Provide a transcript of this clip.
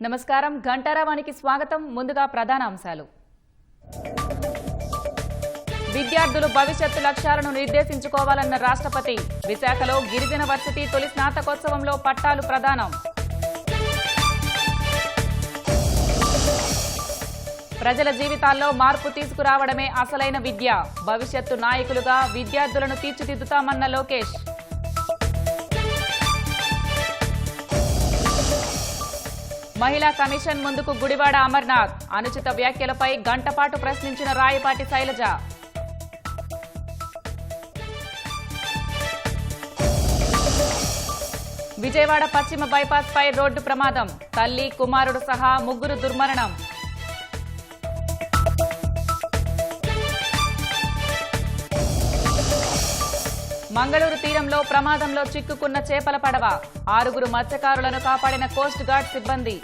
నమస్కారం గంటారావానికి స్వాగతం ముందుగా ప్రధాన అంశాలు విద్యార్థులు భవిష్యత్తు లక్ష్యాలను నిర్దేశించుకోవాలన్న రాష్ట్రపతి విశాఖలో గిరిజన వర్సిటీ తొలి స్నాతకోత్సవంలో పట్టాలు ప్రదానం ప్రజల జీవితాల్లో మార్పు తీసుకురావడమే అసలైన విద్య భవిష్యత్తు నాయకులుగా విద్యార్థులను తీర్చిదిద్దుతామన్న లోకేష్ మహిళా కమిషన్ ముందుకు గుడివాడ అమర్నాథ్ అనుచిత వ్యాఖ్యలపై గంటపాటు ప్రశ్నించిన రాయపాటి శైలజ విజయవాడ పశ్చిమ బైపాస్ పై రోడ్డు ప్రమాదం తల్లి కుమారుడు సహా ముగ్గురు దుర్మరణం మంగళూరు తీరంలో ప్రమాదంలో చిక్కుకున్న చేపల పడవ 6 మత్స్యకారులను కాపాడిన కోస్ట్ గార్డ్ సిబ్బంది